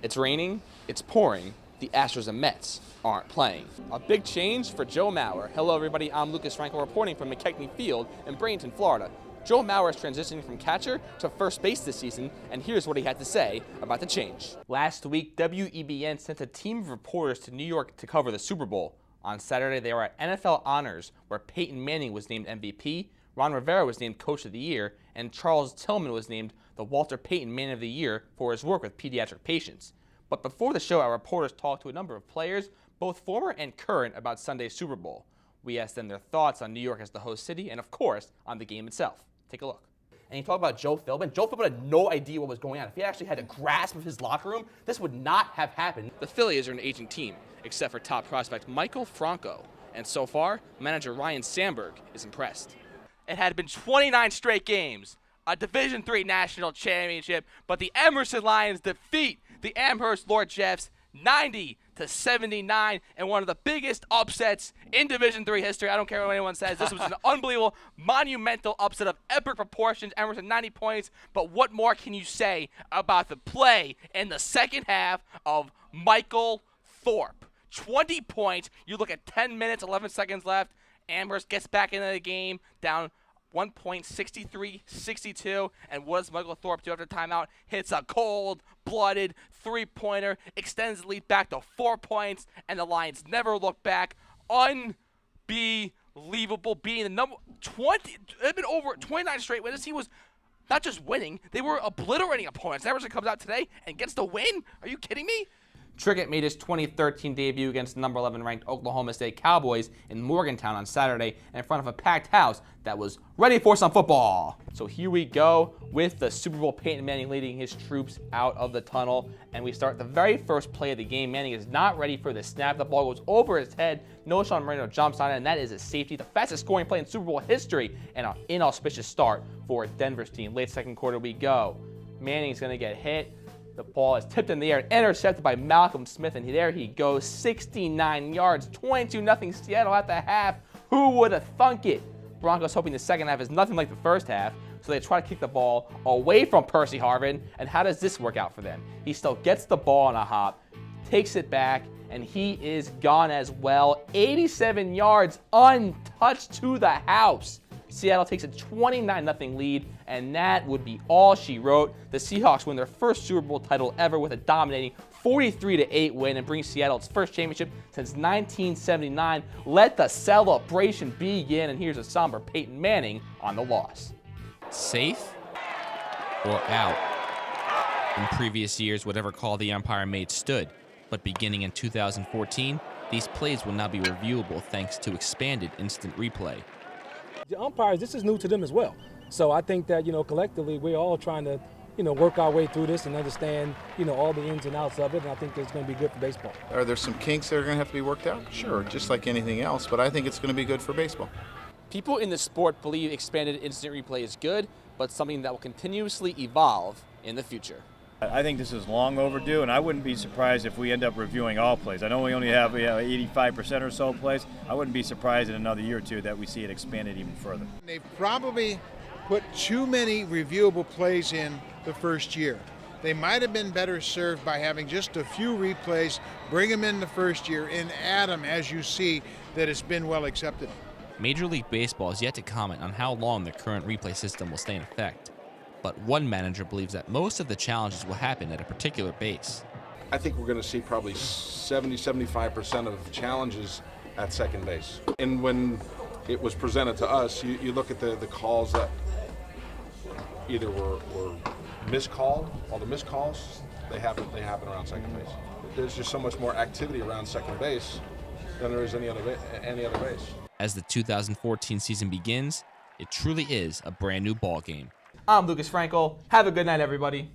It's raining, it's pouring, the Astros and Mets aren't playing. A big change for Joe Mauer. Hello everybody, I'm Lucas Frankel reporting from McKechnie Field in Bradenton, Florida. Joe Mauer is transitioning from catcher to first base this season, and here's what he had to say about the change. Last week, WEBN sent a team of reporters to New York to cover the Super Bowl. On Saturday, they were at NFL Honors, where Peyton Manning was named MVP, Ron Rivera was named Coach of the Year, and Charles Tillman was named the Walter Payton Man of the Year for his work with pediatric patients. But before the show, our reporters talked to a number of players, both former and current, about Sunday's Super Bowl. We asked them their thoughts on New York as the host city and, of course, on the game itself. Take a look. And you talk about Joe Philbin. Joe Philbin had no idea what was going on. If he actually had a grasp of his locker room, this would not have happened. The Phillies are an aging team, except for top prospect Michael Frankel. And so far, manager Ryan Sandberg is impressed. It had been 29 straight games, a Division III national championship, but the Emerson Lions defeat the Amherst Lord Jeffs 90-79, and one of the biggest upsets in Division III history. I don't care what anyone says. This was an unbelievable, monumental upset of epic proportions. Emerson 90 points, but what more can you say about the play in the second half of Michael Thorpe? 20 points. You look at 10 minutes, 11 seconds left. Amherst gets back into the game, down 1.63-62, and what does Michael Thorpe do after timeout? Hits a cold-blooded three-pointer, extends the lead back to 4 points, and the Lions never look back. Unbelievable, being the number 20. They've been over 29 straight wins. He was not just winning; they were obliterating opponents. Emerson comes out today and gets the win. Are you kidding me? Trickett made his 2013 debut against the number 11 ranked Oklahoma State Cowboys in Morgantown on Saturday in front of a packed house that was ready for some football. So here we go with the Super Bowl, Peyton Manning leading his troops out of the tunnel, and we start the very first play of the game. Manning is not ready for the snap. The ball goes over his head. Sean Marino jumps on it, and that is a safety, the fastest scoring play in Super Bowl history, and an inauspicious start for Denver's team. Late second quarter we go. Manning's going to get hit. The ball is tipped in the air, intercepted by Malcolm Smith, and there he goes, 69 yards, 22-0 Seattle at the half. Who would have thunk it? Broncos hoping the second half is nothing like the first half, so they try to kick the ball away from Percy Harvin, and how does this work out for them? He still gets the ball on a hop, takes it back, and he is gone as well. 87 yards untouched to the house. Seattle takes a 29-0 lead, and that would be all she wrote. The Seahawks win their first Super Bowl title ever with a dominating 43-8 win and bring Seattle its first championship since 1979. Let the celebration begin, and here's a somber Peyton Manning on the loss. Safe or out? In previous years, whatever call the umpire made stood, but beginning in 2014, these plays will now be reviewable thanks to expanded instant replay. The umpires, this is new to them as well. So I think that, collectively, we're all trying to, work our way through this and understand, all the ins and outs of it. And I think it's going to be good for baseball. Are there some kinks that are going to have to be worked out? Sure, just like anything else, but I think it's going to be good for baseball. People in the sport believe expanded instant replay is good, but something that will continuously evolve in the future. I think this is long overdue, and I wouldn't be surprised if we end up reviewing all plays. I know we only have 85% or so plays. I wouldn't be surprised in another year or two that we see it expanded even further. They've probably put too many reviewable plays in the first year. They might have been better served by having just a few replays, bring them in the first year, and add them as you see that it's been well accepted. Major League Baseball is yet to comment on how long the current replay system will stay in effect. But one manager believes that most of the challenges will happen at a particular base. I think we're going to see probably 70-75% of challenges at second base. And when it was presented to us, you look at the calls that either were miscalled, all the miscalls, they happen around second base. There's just so much more activity around second base than there is any other base. As the 2014 season begins, it truly is a brand new ball game. I'm Lucas Frankel. Have a good night, everybody.